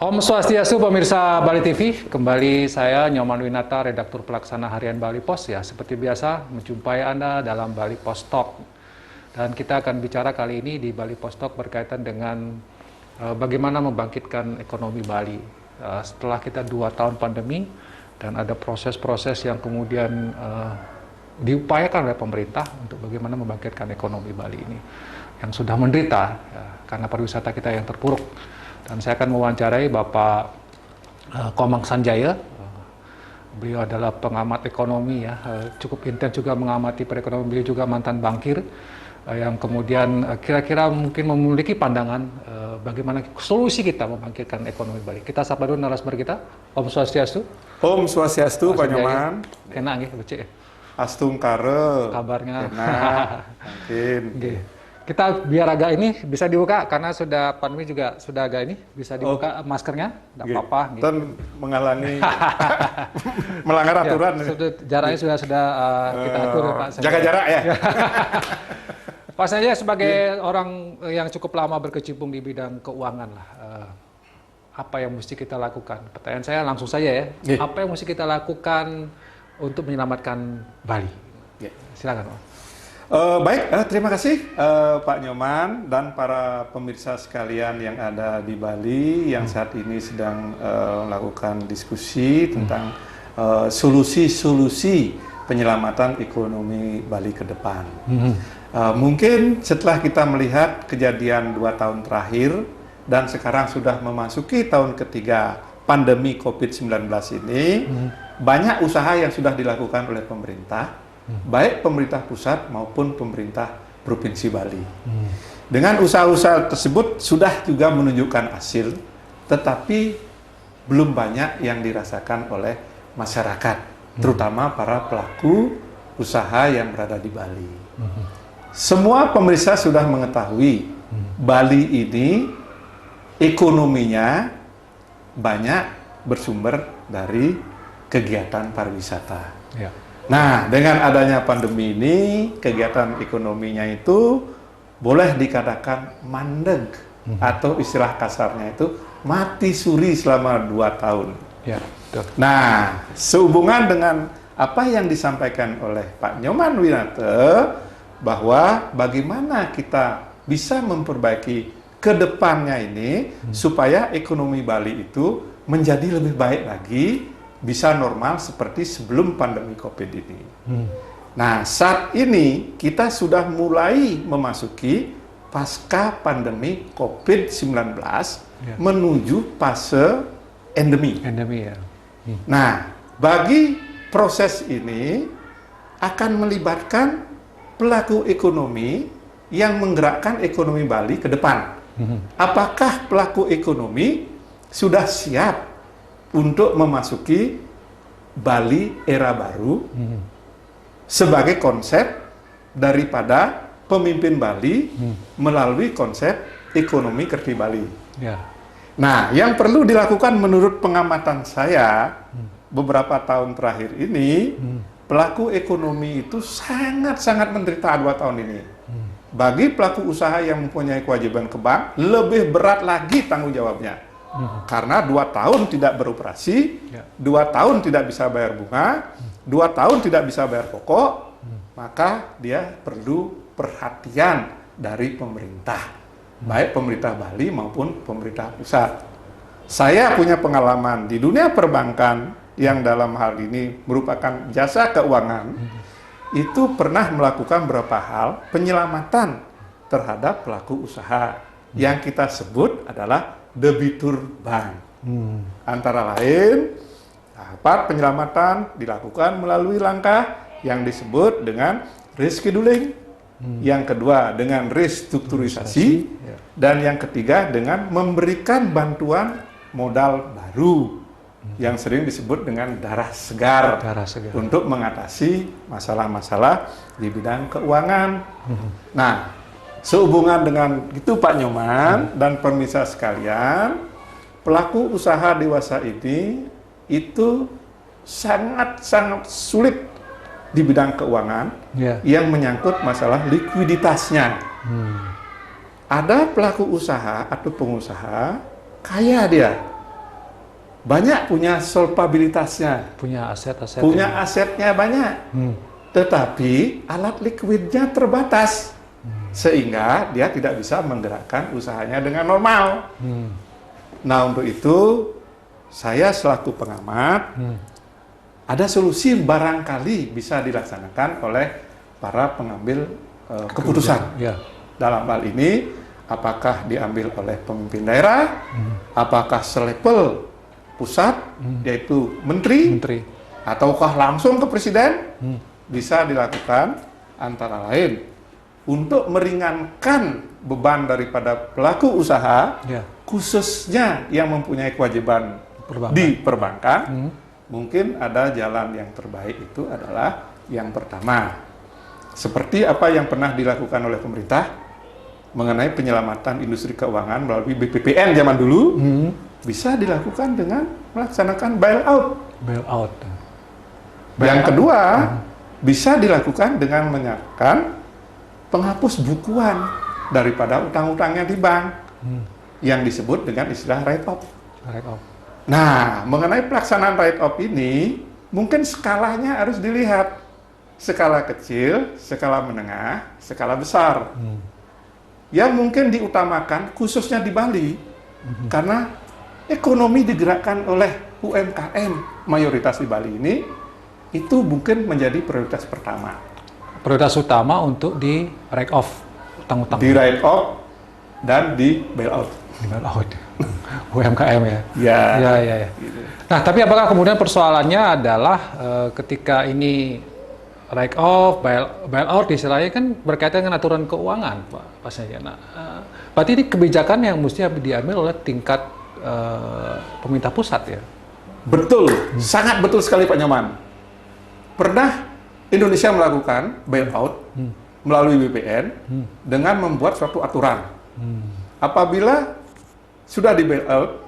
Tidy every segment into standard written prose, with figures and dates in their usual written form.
Om Swastiastu pemirsa Bali TV, kembali saya Nyoman Winata, redaktur pelaksana harian Bali Pos ya. Seperti biasa menjumpai Anda dalam Bali Pos Talk. Dan kita akan bicara kali ini di Bali Pos Talk berkaitan dengan bagaimana membangkitkan ekonomi Bali. Setelah kita 2 tahun pandemi dan ada proses-proses yang kemudian diupayakan oleh pemerintah untuk bagaimana membangkitkan ekonomi Bali ini yang sudah menderita ya, karena pariwisata kita yang terpuruk. Dan saya akan mewawancarai Bapak Komang Sanjaya. Beliau adalah pengamat ekonomi ya, cukup intens juga mengamati perekonomian. Beliau juga mantan bankir yang kemudian kira-kira mungkin memiliki pandangan bagaimana solusi kita membangkitkan ekonomi Bali. Kita sapa dulu narasumber kita. Om Swastiastu. Om Swastiastu, Pak Nyoman. Enak nggih, becik. Astung kare. Kabarnya. Enak. Mungkin. Okay. Kita biar agak ini bisa dibuka karena sudah pandemi juga sudah agak ini bisa dibuka maskernya, tidak apa-apa. Gitu. Dan menghalangi melanggar aturan. Ya, jaraknya sudah kita atur Pak. Jaga jarak ya. Pak Sanjaya sebagai orang yang cukup lama berkecimpung di bidang keuangan lah, apa yang mesti kita lakukan? Pertanyaan saya langsung saja ya. Apa yang mesti kita lakukan untuk menyelamatkan Bali? Silakan Pak. Baik, terima kasih Pak Nyoman dan para pemirsa sekalian yang ada di Bali yang saat ini sedang melakukan diskusi tentang solusi-solusi penyelamatan ekonomi Bali ke depan. Mungkin setelah kita melihat kejadian 2 tahun terakhir dan sekarang sudah memasuki tahun ketiga pandemi COVID-19 ini, banyak usaha yang sudah dilakukan oleh pemerintah, baik pemerintah pusat maupun pemerintah Provinsi Bali. Dengan usaha-usaha tersebut sudah juga menunjukkan hasil, tetapi belum banyak yang dirasakan oleh masyarakat, terutama para pelaku usaha yang berada di Bali. Semua pemirsa sudah mengetahui Bali ini ekonominya banyak bersumber dari kegiatan pariwisata. Ya. Nah, dengan adanya pandemi ini, kegiatan ekonominya itu boleh dikatakan mandeg, atau istilah kasarnya itu mati suri selama 2 tahun. Ya, nah, sehubungan dengan apa yang disampaikan oleh Pak Nyoman Winata, bahwa bagaimana kita bisa memperbaiki ke depannya ini, supaya ekonomi Bali itu menjadi lebih baik lagi, bisa normal seperti sebelum pandemi COVID ini. Nah, saat ini kita sudah mulai memasuki pasca pandemi COVID-19 menuju fase endemi. Endemi ya. Nah, bagi proses ini akan melibatkan pelaku ekonomi yang menggerakkan ekonomi Bali ke depan. Apakah pelaku ekonomi sudah siap untuk memasuki Bali era baru sebagai konsep daripada pemimpin Bali melalui konsep ekonomi kreatif Bali. Ya. Nah, yang perlu dilakukan menurut pengamatan saya beberapa tahun terakhir ini, pelaku ekonomi itu sangat-sangat menderita 2 tahun ini. Bagi pelaku usaha yang mempunyai kewajiban ke bank, lebih berat lagi tanggung jawabnya. Karena 2 tahun tidak beroperasi, 2 tahun tidak bisa bayar bunga, 2 tahun tidak bisa bayar pokok, maka dia perlu perhatian dari pemerintah, baik pemerintah Bali maupun pemerintah pusat. Saya punya pengalaman di dunia perbankan yang dalam hal ini merupakan jasa keuangan, itu pernah melakukan beberapa hal penyelamatan terhadap pelaku usaha yang kita sebut adalah debitur bank. Antara lain, tahap penyelamatan dilakukan melalui langkah yang disebut dengan rescheduling, yang kedua dengan restrukturisasi, dan yang ketiga dengan memberikan bantuan modal baru, yang sering disebut dengan darah segar, untuk mengatasi masalah-masalah di bidang keuangan. Nah, sehubungan dengan itu Pak Nyoman dan pemirsa sekalian, pelaku usaha dewasa ini itu sangat-sangat sulit di bidang keuangan yang menyangkut masalah likuiditasnya. Ada pelaku usaha atau pengusaha kaya dia, banyak punya solvabilitasnya, Punya aset-aset. punya asetnya banyak, Hmm. tetapi alat likuidnya terbatas, sehingga dia tidak bisa menggerakkan usahanya dengan normal. Hmm. Nah, untuk itu saya selaku pengamat, ada solusi barangkali bisa dilaksanakan oleh para pengambil keputusan. Ya. Dalam hal ini, apakah diambil oleh pemimpin daerah, apakah selevel pusat, yaitu menteri, Menteri. ataukah langsung ke presiden, bisa dilakukan antara lain untuk meringankan beban daripada pelaku usaha, Ya. khususnya yang mempunyai kewajiban Perbankan. di perbankan. Mungkin ada jalan yang terbaik itu adalah yang pertama, seperti apa yang pernah dilakukan oleh pemerintah mengenai penyelamatan industri keuangan melalui BPPN zaman dulu, bisa dilakukan dengan melaksanakan bailout. Bailout. Yang kedua, bisa dilakukan dengan menyiapkan penghapus bukuan daripada utang-utangnya di bank, yang disebut dengan istilah write-off. Write-off. Nah, mengenai pelaksanaan write-off ini, mungkin skalanya harus dilihat. Skala kecil, skala menengah, skala besar. Yang mungkin diutamakan khususnya di Bali, karena ekonomi digerakkan oleh UMKM mayoritas di Bali ini, itu mungkin menjadi prioritas pertama. Prioritas utama untuk di write-off utang-utang. Di write-off dan di bailout. Di bailout. UMKM ya. Ya. Ya. Nah, tapi apakah kemudian persoalannya adalah ketika ini write-off, bailout istilahnya kan berkaitan dengan aturan keuangan, Pak Sanjaya. Nah, berarti ini kebijakan yang mestinya diambil oleh tingkat pemerintah pusat ya? Betul, sangat betul sekali Pak Nyoman. Pernah Indonesia melakukan bailout melalui BPN dengan membuat suatu aturan. Apabila sudah di bailout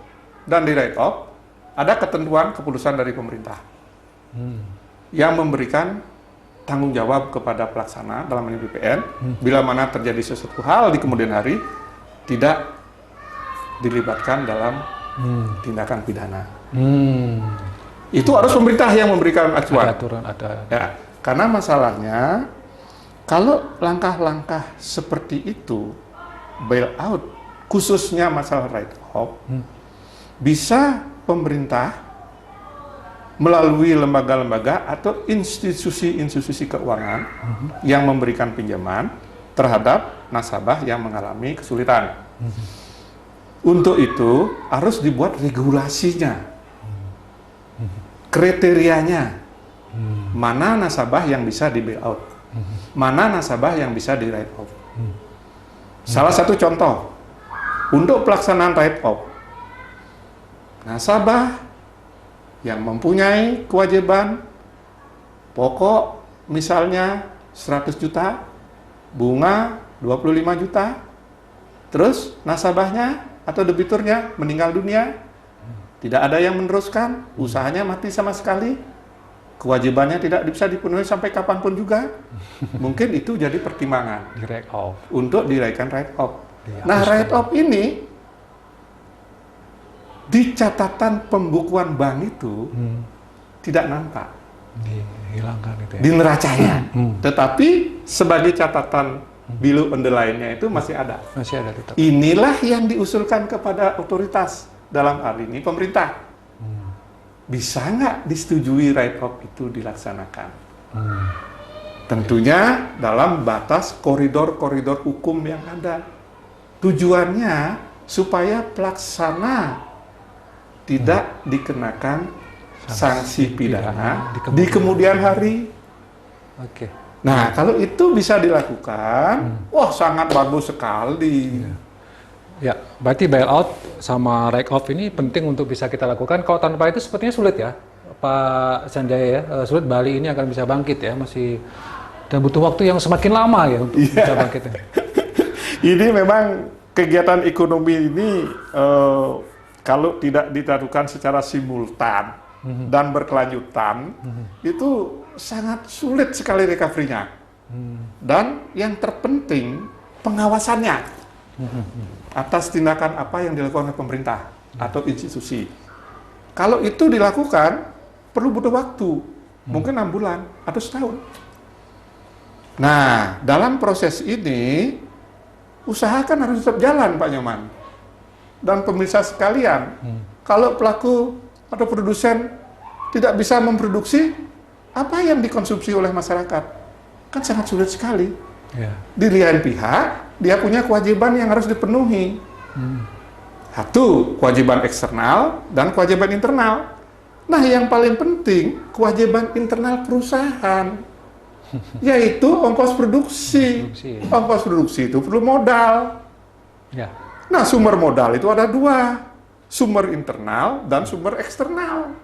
dan di write-off, ada ketentuan keputusan dari pemerintah yang memberikan tanggung jawab kepada pelaksana dalam ini BPN, bila mana terjadi sesuatu hal di kemudian hari, tidak dilibatkan dalam tindakan pidana. Itu harus pemerintah yang memberikan acuan. Ada aturan, ada. Ya, karena masalahnya kalau langkah-langkah seperti itu, bailout, khususnya masalah write-off, bisa pemerintah melalui lembaga-lembaga atau institusi-institusi keuangan yang memberikan pinjaman terhadap nasabah yang mengalami kesulitan. Untuk itu harus dibuat regulasinya, kriterianya, mana nasabah yang bisa di bailout, mana nasabah yang bisa di write-off. Salah satu contoh, untuk pelaksanaan write-off, nasabah yang mempunyai kewajiban pokok misalnya 100 juta, bunga 25 juta, terus nasabahnya atau debiturnya meninggal dunia, tidak ada yang meneruskan, usahanya mati sama sekali, kewajibannya tidak bisa dipenuhi sampai kapanpun juga, mungkin itu jadi pertimbangan Di write-off. untuk diraihkan write-off. Dihapuskan. Nah, write-off ini di catatan pembukuan bank itu tidak nampak Dihilangkan itu ya. di neracanya, tetapi sebagai catatan below underline-nya itu masih ada. Masih ada tetap. Inilah yang diusulkan kepada otoritas, dalam hal ini pemerintah. Bisa nggak disetujui write-off itu dilaksanakan? Tentunya dalam batas koridor-koridor hukum yang ada. Tujuannya supaya pelaksana tidak dikenakan sanksi pidana di kemudian hari. Oke. Nah, kalau itu bisa dilakukan, wah sangat bagus sekali. Ya, berarti bailout sama write-off ini penting untuk bisa kita lakukan. Kalau tanpa itu sepertinya sulit ya, Pak Sanjaya ya. Sulit Bali ini akan bisa bangkit ya, masih dan butuh waktu yang semakin lama ya untuk bisa bangkit. Ya. Ini memang kegiatan ekonomi ini kalau tidak dilakukan secara simultan dan berkelanjutan, itu sangat sulit sekali recovery-nya. Dan yang terpenting pengawasannya atas tindakan apa yang dilakukan oleh pemerintah atau institusi. Kalau itu dilakukan, perlu butuh waktu, mungkin 6 bulan atau setahun. Nah, dalam proses ini, usahakan harus tetap jalan, Pak Nyoman. Dan pemirsa sekalian, kalau pelaku atau produsen tidak bisa memproduksi, apa yang dikonsumsi oleh masyarakat? Kan sangat sulit sekali. Ya. Di lain pihak, dia punya kewajiban yang harus dipenuhi. Satu, kewajiban eksternal dan kewajiban internal. Nah, yang paling penting, kewajiban internal perusahaan, yaitu ongkos produksi. Ongkos produksi itu perlu modal. Ya. Nah, sumber modal itu ada 2, sumber internal dan sumber eksternal.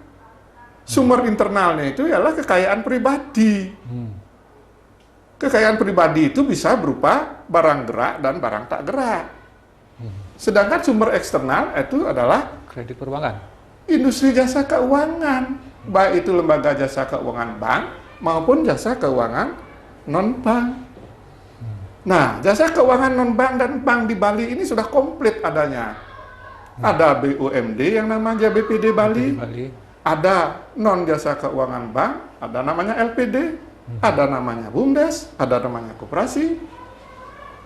Sumber internalnya itu ialah kekayaan pribadi. Kekayaan pribadi itu bisa berupa barang gerak dan barang tak gerak. Sedangkan sumber eksternal itu adalah Kredit perbankan. industri jasa keuangan, baik itu lembaga jasa keuangan bank maupun jasa keuangan non-bank. Nah, jasa keuangan non-bank dan bank di Bali ini sudah komplit adanya. Ada BUMD yang namanya BPD Bali, ada non jasa keuangan bank, ada namanya LPD, ada namanya BUMDes, ada namanya koperasi.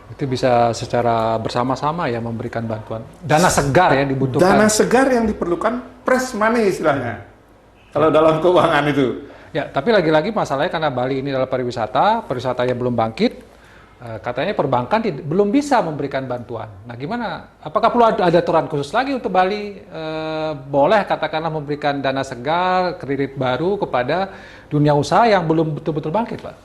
Itu bisa secara bersama-sama ya memberikan bantuan. Dana segar ya dibutuhkan. Dana segar yang diperlukan, fresh money istilahnya. Kalau dalam keuangan itu. Ya, tapi lagi-lagi masalahnya karena Bali ini adalah pariwisata yang belum bangkit, katanya perbankan belum bisa memberikan bantuan. Nah, gimana? Apakah perlu ada aturan khusus lagi untuk Bali? Boleh katakanlah memberikan dana segar, kredit baru kepada dunia usaha yang belum betul-betul bangkit, Pak?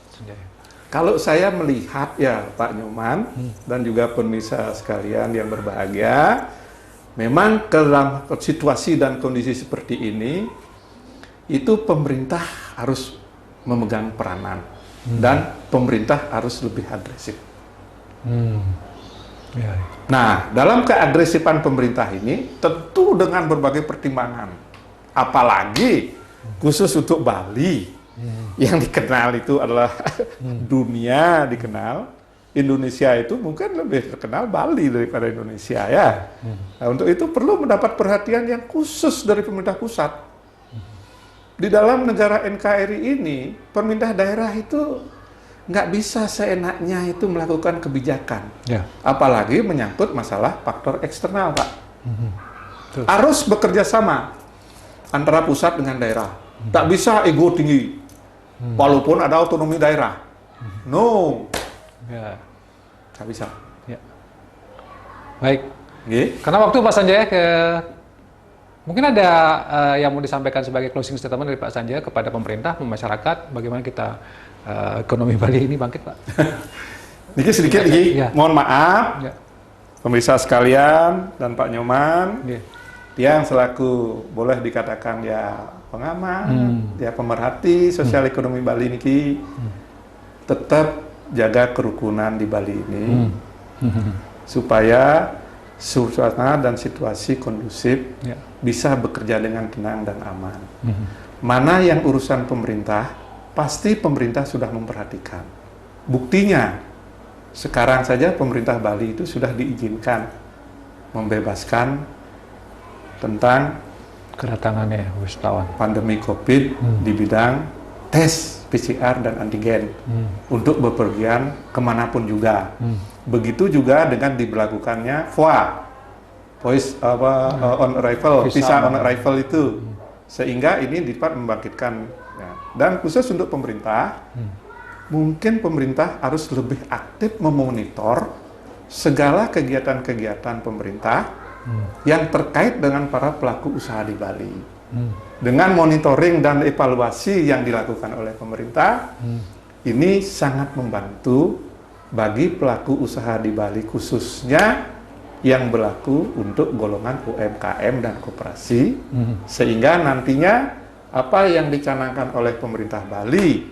Kalau saya melihat ya Pak Nyoman dan juga pemirsa sekalian yang berbahagia, memang dalam situasi dan kondisi seperti ini, itu pemerintah harus memegang peranan dan pemerintah harus lebih agresif. Ya. Nah, dalam keagresifan pemerintah ini tentu dengan berbagai pertimbangan, apalagi khusus untuk Bali. Yang dikenal itu adalah dunia dikenal, Indonesia itu mungkin lebih terkenal Bali daripada Indonesia ya. Nah, untuk itu perlu mendapat perhatian yang khusus dari pemerintah pusat. Di dalam negara NKRI ini, pemerintah daerah itu nggak bisa seenaknya itu melakukan kebijakan. Ya. Apalagi menyangkut masalah faktor eksternal, Pak. Harus bekerja sama antara pusat dengan daerah. Tak bisa ego tinggi. Walaupun ada otonomi daerah. No. Ya. Tak bisa. Ya. Baik. Oke. Karena waktu Pak Sanjaya mungkin ada yang mau disampaikan sebagai closing statement dari Pak Sanjaya kepada pemerintah, masyarakat, bagaimana kita ekonomi Bali ini bangkit, Pak? Niki sedikit lagi. Ya. Mohon maaf. Ya. Pemirsa sekalian dan Pak Nyoman. Ya. Yang selaku boleh dikatakan ya pengamat, ya pemerhati sosial ekonomi Bali niki tetap jaga kerukunan di Bali ini supaya suasana dan situasi kondusif bisa bekerja dengan tenang dan aman. Mana yang urusan pemerintah, pasti pemerintah sudah memperhatikan. Buktinya, sekarang saja pemerintah Bali itu sudah diizinkan membebaskan tentang Kedatangannya wisatawan. pandemi COVID di bidang tes PCR dan antigen untuk bepergian kemanapun juga. Begitu juga dengan diberlakukannya VOA, Voice on Arrival, visa on Arrival itu, sehingga ini dapat membangkitkan. Ya. Dan khusus untuk pemerintah, mungkin pemerintah harus lebih aktif memonitor segala kegiatan-kegiatan pemerintah yang terkait dengan para pelaku usaha di Bali. Dengan monitoring dan evaluasi yang dilakukan oleh pemerintah, ini sangat membantu bagi pelaku usaha di Bali, khususnya yang berlaku untuk golongan UMKM dan koperasi, sehingga nantinya apa yang dicanangkan oleh pemerintah Bali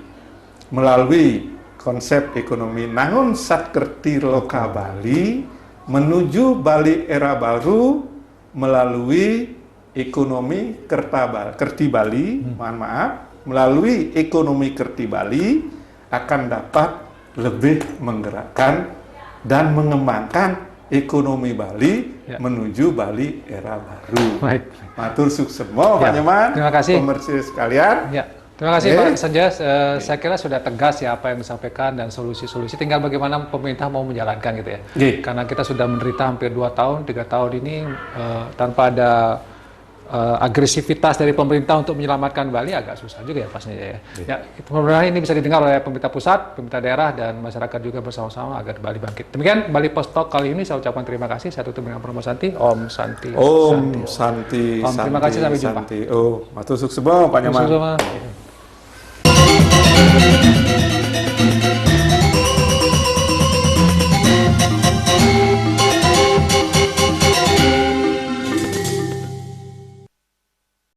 melalui konsep ekonomi Nangun Satkerti Loka Bali menuju Bali era baru melalui ekonomi Kerti Bali, mohon maaf, melalui ekonomi Kerti Bali akan dapat lebih menggerakkan dan mengembangkan ekonomi Bali Ya. menuju Bali era baru. Baik. Matur sukses Pak Ya, Nyoman. terima kasih. Pemirsa sekalian. Ya, terima kasih Oke. Pak Sanjas. Saya kira sudah tegas ya apa yang disampaikan dan solusi-solusi. Tinggal bagaimana pemerintah mau menjalankan gitu ya. Oke. Karena kita sudah menderita hampir 2 tahun, 3 tahun ini tanpa ada agresivitas dari pemerintah untuk menyelamatkan Bali agak susah juga ya pastinya ya. Ya, mudah-mudahan ini bisa didengar oleh pemerintah pusat, pemerintah daerah dan masyarakat juga bersama-sama agar Bali bangkit. Demikian Bali Post Talk kali ini saya ucapkan terima kasih. Saya tutup dengan promo Santi. Om Santi. Om Santi. Om, terima kasih, sampai jumpa. Santi. Oh, matur sukses Pak Nyoman. Sama-sama.